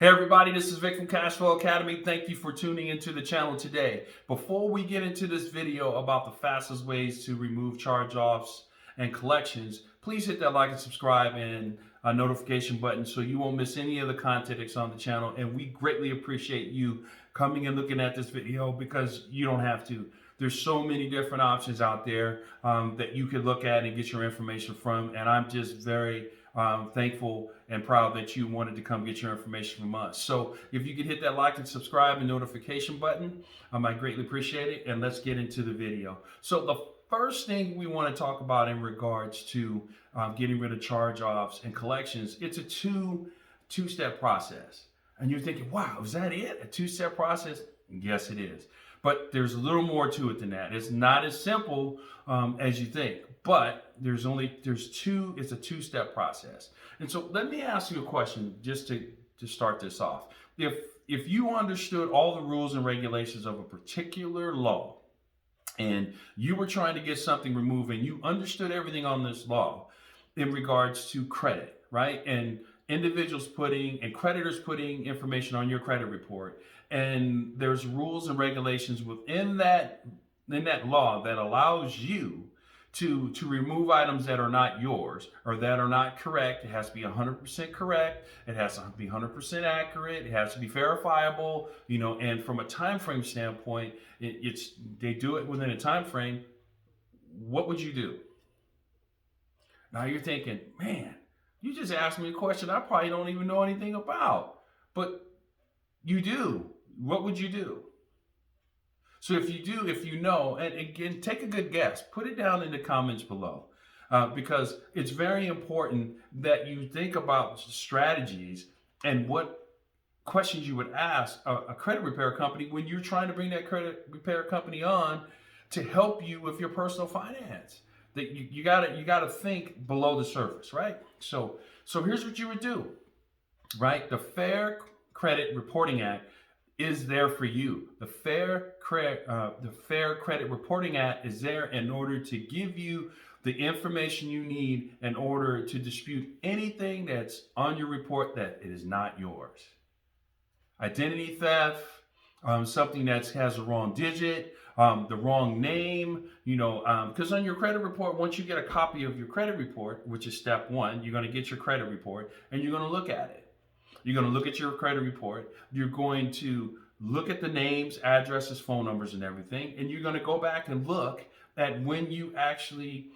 Hey everybody, this is Vic from KASHFLOW Academy. Thank you for tuning into the channel today. Before we get into this video about the fastest ways to remove charge-offs and collections, please hit that like and subscribe and notification button so you won't miss any of the content that's on the channel. And we greatly appreciate you coming and looking at this video because you don't have to. There's so many different options out there that you could look at and get your information from. And I'm just very thankful and proud that you wanted to come get your information from us. So if you could hit that like and subscribe and notification button, I greatly appreciate it. And let's get into the video. So the first thing we want to talk about in regards to getting rid of charge-offs and collections, it's a two-step process. And you're thinking, wow, is that it? A two-step process? Yes, it is. But there's a little more to it than that. It's not as simple as you think. But it's a two-step process. And so let me ask you a question just to start this off. If you understood all the rules and regulations of a particular law and you were trying to get something removed and you understood everything on this law in regards to credit, right? And individuals and creditors putting information on your credit report, and there's rules and regulations within that law that allows you to remove items that are not yours or that are not correct. It has to be 100% correct. It has to be 100% accurate. It has to be verifiable, and from a time frame standpoint, they do it within a time frame. What would you do? Now you're thinking, man, you just asked me a question I probably don't even know anything about, but you do. What would you do? So if you know, and again, take a good guess, put it down in the comments below, because it's very important that you think about strategies and what questions you would ask a credit repair company when you're trying to bring that credit repair company on to help you with your personal finance. That you gotta think below the surface, right? So here's what you would do, right? The Fair Credit Reporting Act is there for you. The Fair Credit Reporting Act is there in order to give you the information you need in order to dispute anything that's on your report that it is not yours. Identity theft, something that has the wrong digit, the wrong name, because on your credit report, once you get a copy of your credit report, which is step one, you're going to get your credit report and you're going to look at it. You're going to look at your credit report. You're going to look at the names, addresses, phone numbers, and everything. And you're going to go back and look at when you actually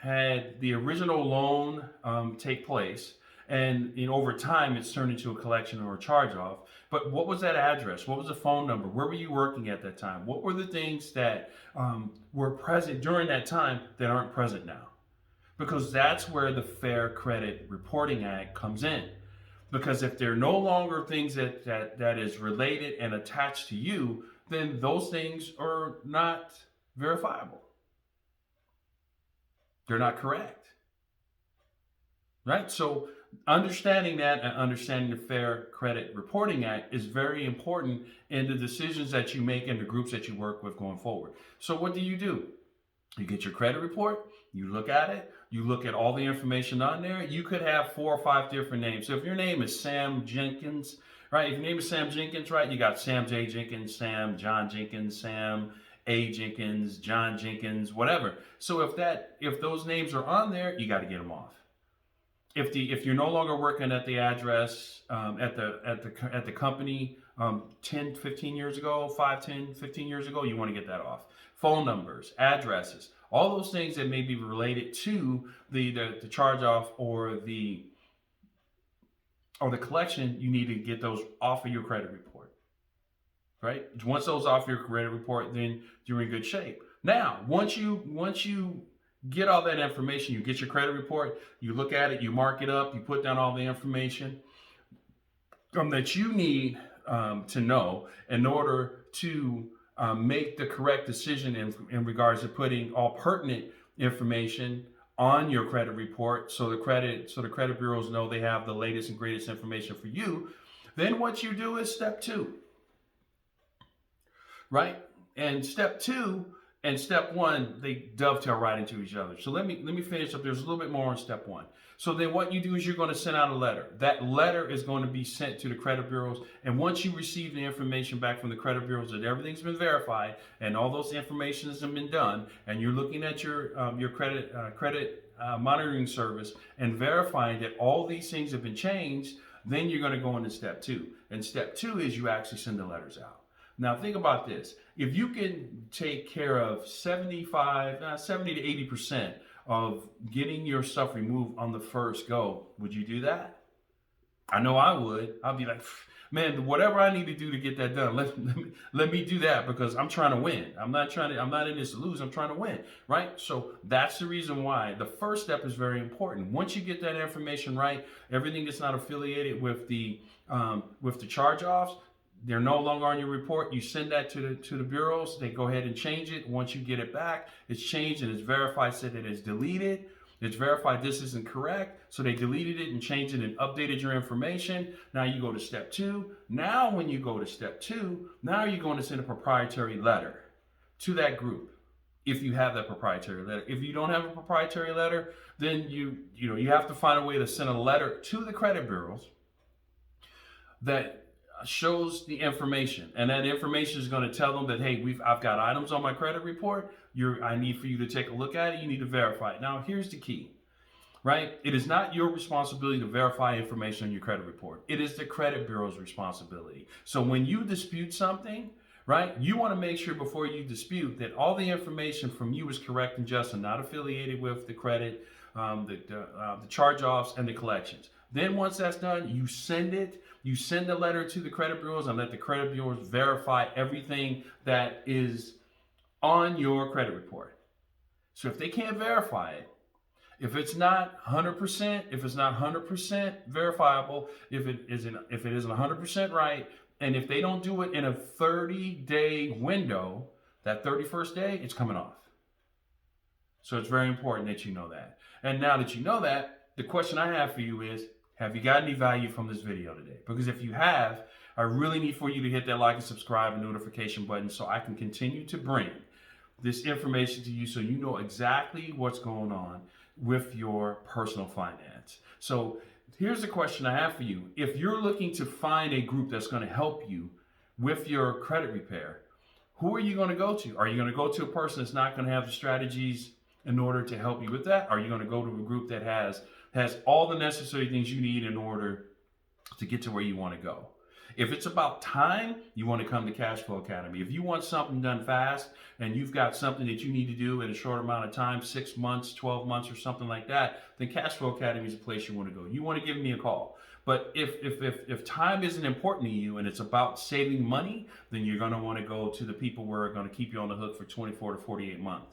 had the original loan take place. And over time, it's turned into a collection or a charge-off. But what was that address? What was the phone number? Where were you working at that time? What were the things that were present during that time that aren't present now? Because that's where the Fair Credit Reporting Act comes in. Because if they're no longer things that is related and attached to you, then those things are not verifiable. They're not correct. Right? So understanding that and understanding the Fair Credit Reporting Act is very important in the decisions that you make and the groups that you work with going forward. So what do? You get your credit report, you look at it, you look at all the information on there. You could have 4 or 5 different names. So if your name is Sam Jenkins, right? If your name is Sam Jenkins, right? You got Sam J. Jenkins, Sam John Jenkins, Sam A. Jenkins, John Jenkins, whatever. So if those names are on there, you got to get them off. If you're no longer working at the address at the company 10, 15 years ago, 5, 10, 15 years ago, you want to get that off. Phone numbers, addresses, all those things that may be related to the charge-off or the collection, you need to get those off of your credit report, right? Once those off your credit report, then you're in good shape. Now, once you get all that information, you get your credit report, you look at it, you mark it up, you put down all the information that you need to know in order to make the correct decision in regards to putting all pertinent information on your credit report, so the credit bureaus know they have the latest and greatest information for you. Then what you do is step 2, right? And step 2 and step 1, they dovetail right into each other. So let me finish up. There's a little bit more on step 1. So then what you do is you're going to send out a letter. That letter is going to be sent to the credit bureaus. And once you receive the information back from the credit bureaus that everything's been verified and all those informations have been done, and you're looking at your credit monitoring service and verifying that all these things have been changed, then you're going to go into step 2. And step 2 is you actually send the letters out. Now think about this. If you can take care of 70 to 80% of getting your stuff removed on the first go, would you do that? I know I would. I'd be like, man, whatever I need to do to get that done, let me do that, because I'm trying to win. I'm not in this to lose. I'm trying to win, right? So that's the reason why the first step is very important. Once you get that information right, everything that's not affiliated with the charge-offs, they're no longer on your report. You send that to the bureaus. They go ahead and change it. Once you get it back, it's changed and it's verified, said that it's deleted. It's verified this isn't correct. So they deleted it and changed it and updated your information. Now you go to step 2. Now when you go to step 2, now you're going to send a proprietary letter to that group. If you have that proprietary letter. If you don't have a proprietary letter, then you have to find a way to send a letter to the credit bureaus that shows the information, and that information is going to tell them that, hey, I've got items on my credit report. I need for you to take a look at it. You need to verify it. Now, here's the key, right? It is not your responsibility to verify information on your credit report. It is the credit bureau's responsibility. So when you dispute something, right, you want to make sure before you dispute that all the information from you is correct and just and not affiliated with the credit, the charge-offs and the collections. Then once that's done, you send the letter to the credit bureaus and let the credit bureaus verify everything that is on your credit report. So if they can't verify it, if it's not 100%, if it's not 100% verifiable, if it isn't 100% right, and if they don't do it in a 30-day window, that 31st day, it's coming off. So it's very important that you know that. And now that you know that, the question I have for you is, have you got any value from this video today? Because if you have, I really need for you to hit that like and subscribe and notification button so I can continue to bring this information to you so you know exactly what's going on with your personal finance. So here's the question I have for you. If you're looking to find a group that's going to help you with your credit repair, who are you going to go to? Are you going to go to a person that's not going to have the strategies in order to help you with that? Are you going to go to a group that has all the necessary things you need in order to get to where you want to go? If it's about time, you want to come to KASHFLOW Academy. If you want something done fast and you've got something that you need to do in a short amount of time, 6 months, 12 months or something like that, then KASHFLOW Academy is a place you want to go. You want to give me a call. But if time isn't important to you and it's about saving money, then you're going to want to go to the people who are going to keep you on the hook for 24 to 48 months.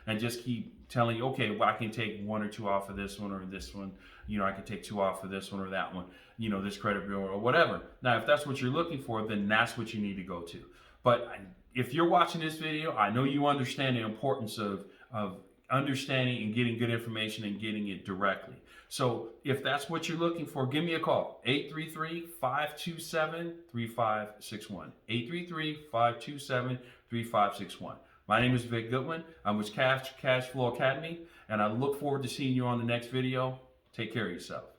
And just keep telling you, okay, well, I can take 1 or 2 off of this one or this one. I can take 2 off of this one or that one, this credit bureau or whatever. Now, if that's what you're looking for, then that's what you need to go to. But if you're watching this video, I know you understand the importance of understanding and getting good information and getting it directly. So if that's what you're looking for, give me a call, 833-527-3561, 833-527-3561. My name is Vic Goodwin. I'm with KASHFLOW Academy, and I look forward to seeing you on the next video. Take care of yourself.